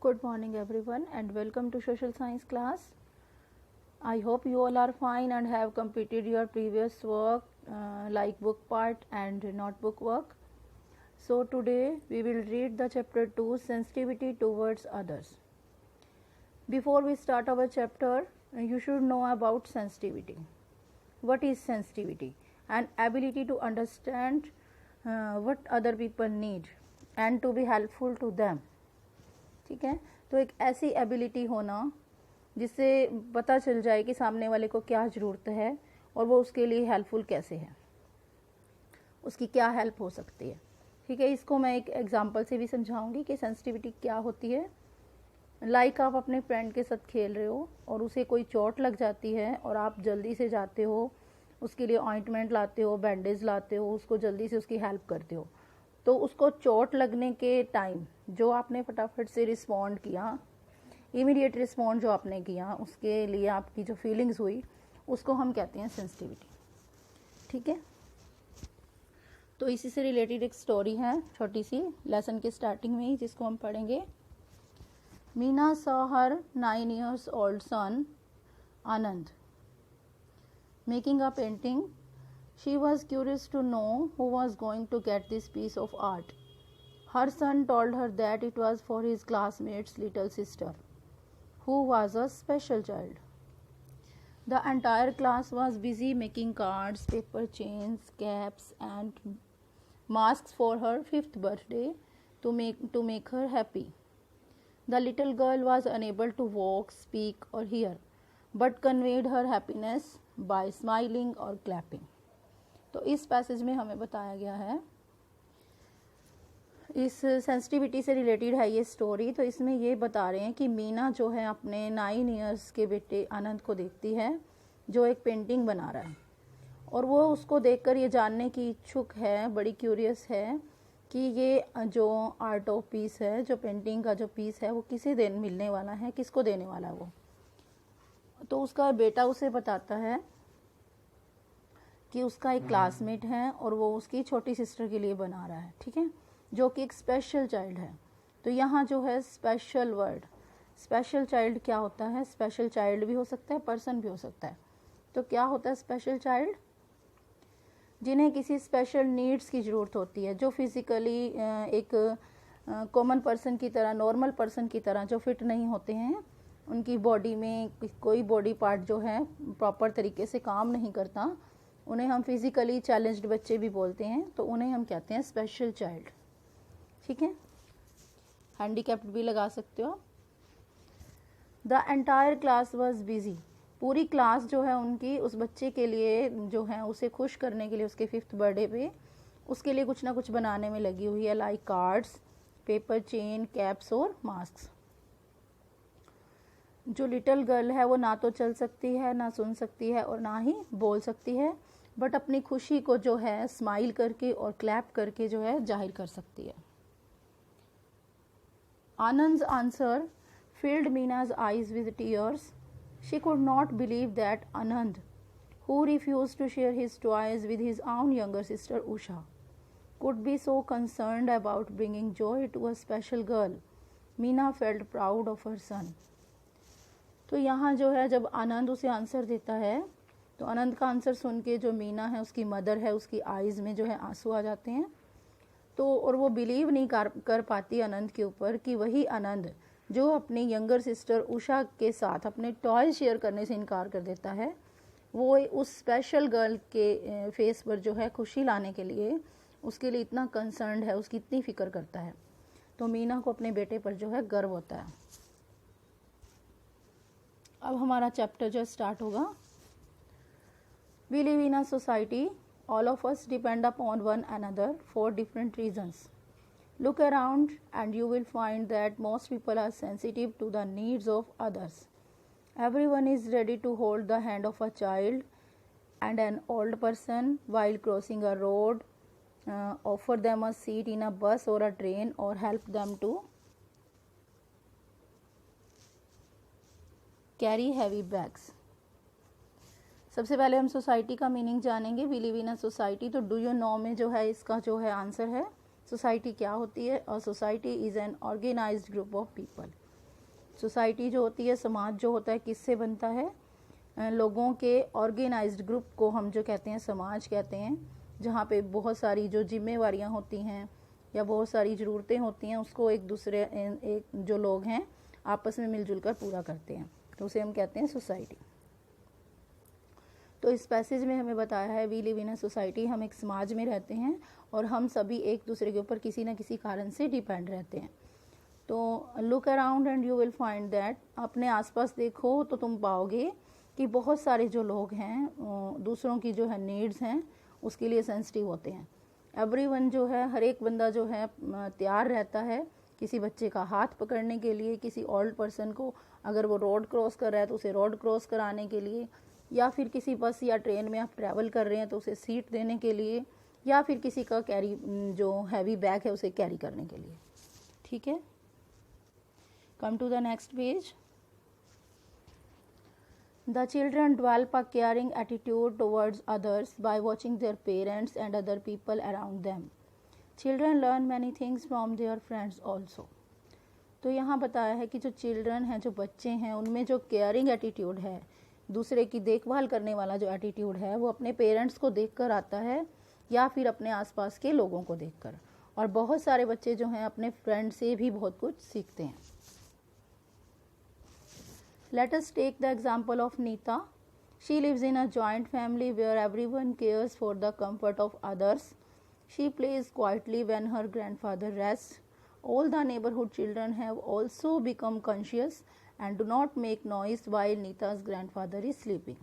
Good morning everyone and welcome to social science class. I hope you all are fine and have completed your previous work like book part and notebook work. So today we will read the chapter 2, sensitivity towards others. Before we start our chapter, you should know about sensitivity. What is sensitivity? An ability to understand what other people need and to be helpful to them. ठीक है, तो एक ऐसी ability होना जिससे पता चल जाए कि सामने वाले को क्या ज़रूरत है और वो उसके लिए हेल्पफुल कैसे है, उसकी क्या हेल्प हो सकती है. ठीक है, इसको मैं एक एग्जांपल से भी समझाऊंगी कि सेंसिटिविटी क्या होती है. लाइक आप अपने फ्रेंड के साथ खेल रहे हो और उसे कोई चोट लग जाती है और आप जल्दी से जाते हो, उसके लिए ऑइंटमेंट लाते हो, बैंडेज लाते हो, उसको जल्दी से उसकी हेल्प करते हो. तो उसको चोट लगने के टाइम जो आपने फटाफट से रिस्पॉन्ड किया, इमीडिएट रिस्पॉन्ड जो आपने किया, उसके लिए आपकी जो फीलिंग्स हुई उसको हम कहते हैं सेंसिटिविटी. ठीक है, तो इसी से रिलेटेड एक स्टोरी है छोटी सी लेसन के स्टार्टिंग में ही, जिसको हम पढ़ेंगे. Meena saw her 9 years old son Anand making a painting. She was curious to know who was going to get this piece of art. Her son told her that it was for his classmate's little sister, who was a special child. The entire class was busy making cards, paper chains, caps, and masks for her 5th birthday to make her happy. The little girl was unable to walk, speak, or hear, but conveyed her happiness by smiling or clapping. तो इस passage में हमें बताया गया है, इस sensitivity से related है ये स्टोरी. तो इसमें ये बता रहे हैं कि मीना जो है अपने 9 years के बेटे आनंद को देखती है जो एक पेंटिंग बना रहा है, और वो उसको देखकर ये जानने की इच्छुक है, बड़ी क्यूरियस है कि ये जो आर्ट ऑफ पीस है, जो पेंटिंग का जो पीस है, वो किसे मिलने वाला है, किसको देने वाला है वो. तो उसका बेटा उसे बताता है कि उसका एक क्लासमेट है और वो उसकी छोटी सिस्टर के लिए बना रहा है. ठीक है, जो कि एक स्पेशल चाइल्ड है. तो यहाँ जो है स्पेशल वर्ड, स्पेशल चाइल्ड क्या होता है? स्पेशल चाइल्ड भी हो सकता है, पर्सन भी हो सकता है. तो क्या होता है स्पेशल चाइल्ड? जिन्हें किसी स्पेशल नीड्स की ज़रूरत होती है, जो फिज़िकली एक कॉमन पर्सन की तरह, नॉर्मल पर्सन की तरह जो फिट नहीं होते हैं, उनकी बॉडी में कोई बॉडी पार्ट जो है प्रॉपर तरीके से काम नहीं करता, उन्हें हम फिज़िकली चैलेंज्ड बच्चे भी बोलते हैं. तो उन्हें हम कहते हैं स्पेशल चाइल्ड. ठीक है, हैंडीकैप्ड भी लगा सकते हो. The entire class was busy. पूरी क्लास जो है उनकी उस बच्चे के लिए जो है उसे खुश करने के लिए, उसके 5th बर्थडे पे उसके लिए कुछ ना कुछ बनाने में लगी हुई है, like cards, paper chain, caps और मास्क. जो लिटिल गर्ल है वो ना तो चल सकती है, ना सुन सकती है और ना ही बोल सकती है, बट अपनी खुशी को जो है स्माइल करके और क्लैप करके जो है जाहिर कर सकती है. Anand's answer filled Meena's eyes with tears. She could not believe that Anand, who refused to share his toys with his own younger sister Usha, could be so concerned about bringing joy to a special girl. Meena felt proud of her son. तो यहाँ जो है जब आनंद उसे answer देता है, तो आनंद का आंसर सुन के जो मीना है, उसकी मदर है, उसकी आईज़ में जो है आंसू आ जाते हैं. तो और वो बिलीव नहीं कर पाती आनंद के ऊपर कि वही आनंद जो अपनी यंगर सिस्टर उषा के साथ अपने टॉय शेयर करने से इनकार कर देता है, वो उस स्पेशल गर्ल के फेस पर जो है खुशी लाने के लिए उसके लिए इतना कंसर्न्ड है, उसकी इतनी फिक्र करता है. तो मीना को अपने बेटे पर जो है गर्व होता है. अब हमारा चैप्टर जो स्टार्ट होगा. We live in a society. All of us depend upon one another for different reasons. Look around and you will find that most people are sensitive to the needs of others. Everyone is ready to hold the hand of a child and an old person while crossing a road, offer them a seat in a bus or a train, or help them to carry heavy bags. सबसे पहले हम society का meaning जानेंगे. We live in a society. तो do you know में जो है इसका जो है आंसर है सोसाइटी क्या होती है. और society is an organised group of people. Society जो होती है, समाज जो होता है, किससे बनता है? लोगों के ऑर्गेनाइज्ड ग्रुप को हम जो कहते हैं समाज कहते हैं, जहाँ पे बहुत सारी जो जिम्मेवारियाँ होती हैं या बहुत सारी ज़रूरतें होती हैं, उसको एक दूसरे जो लोग हैं आपस में मिलजुल कर पूरा करते हैं, तो उसे हम कहते हैं सोसाइटी। तो इस पैसेज में हमें बताया है we live in a society, हम एक समाज में रहते हैं और हम सभी एक दूसरे के ऊपर किसी न किसी कारण से डिपेंड रहते हैं। तो look around and you will find that, अपने आसपास देखो तो तुम पाओगे कि बहुत सारे जो लोग हैं दूसरों की जो है नीड्स हैं उसके लिए सेंसिटिव होते हैं। एवरीवन जो है, हर एक बंदा जो है तैयार रहता है किसी बच्चे का हाथ पकड़ने के लिए, किसी ओल्ड पर्सन को अगर वो रोड क्रॉस कर रहा है तो उसे रोड क्रॉस कराने के लिए, या फिर किसी बस या ट्रेन में आप ट्रैवल कर रहे हैं तो उसे सीट देने के लिए, या फिर किसी का कैरी जो हैवी बैग है उसे कैरी करने के लिए। ठीक है, come to the next page. The children develop a caring attitude towards others by watching their parents and other people around them. Children learn many things from their friends also. तो यहाँ बताया है कि जो चिल्ड्रन हैं, जो बच्चे हैं, उनमें जो केयरिंग एटीट्यूड है, दूसरे की देखभाल करने वाला जो एटीट्यूड है, वो अपने पेरेंट्स को देखकर आता है या फिर अपने आसपास के लोगों को देखकर। और बहुत सारे बच्चे जो हैं अपने फ्रेंड से भी बहुत कुछ सीखते हैं। Let us take the example of Neeta. She lives in a joint family where everyone cares for the comfort of others. She plays quietly when her grandfather rests. All the neighborhood children have also become conscious and do not make noise while Neeta's grandfather is sleeping.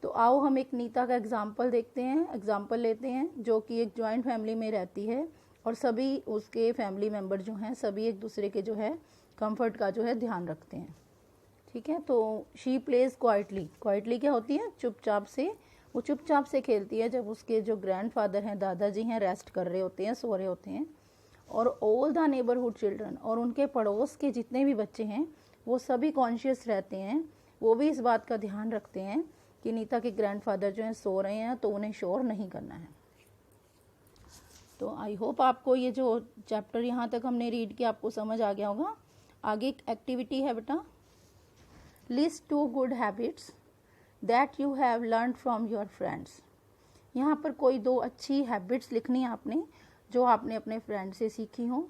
तो आओ हम एक नीता का example देखते हैं, example लेते हैं, जो कि एक जॉइंट फैमिली में रहती है और सभी उसके फैमिली मेम्बर जो हैं सभी एक दूसरे के जो है कंफर्ट का जो है ध्यान रखते हैं। ठीक है, तो शी प्लेज क्वाइटली, क्वाइटली क्या होती है? चुपचाप से, वो चुपचाप से खेलती है जब उसके जो ग्रैंडफादर हैं, दादाजी हैं, रेस्ट कर रहे होते हैं, सो रहे होते हैं। और ऑल द नेबरहुड चिल्ड्रन, और उनके पड़ोस के जितने भी बच्चे हैं वो सभी कॉन्शियस रहते हैं, वो भी इस बात का ध्यान रखते हैं कि नीता के ग्रैंडफादर जो हैं सो रहे हैं तो उन्हें शोर नहीं करना है। तो आई होप आपको ये जो चैप्टर यहाँ तक हमने रीड किया आपको समझ आ गया होगा। आगे एक एक्टिविटी है बेटा, list 2 good habits that you have learn from your friends. यहाँ पर कोई 2 अच्छी हैबिट्स लिखनी है आपने जो आपने अपने फ्रेंड से सीखी हो,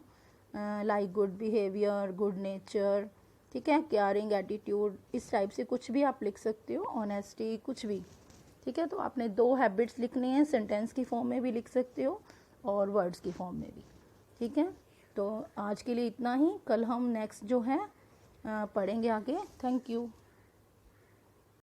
like good behaviour, good nature, ठीक है, केयरिंग एटीट्यूड, इस टाइप से कुछ भी आप लिख सकते हो, ऑनेस्टी, कुछ भी। ठीक है, तो आपने 2 हैबिट्स लिखनी है, सेंटेंस की फॉर्म में भी लिख सकते हो और वर्ड्स की फॉर्म में भी। ठीक है, तो आज के लिए इतना ही, कल हम नेक्स्ट जो है पढ़ेंगे आगे। Thank you.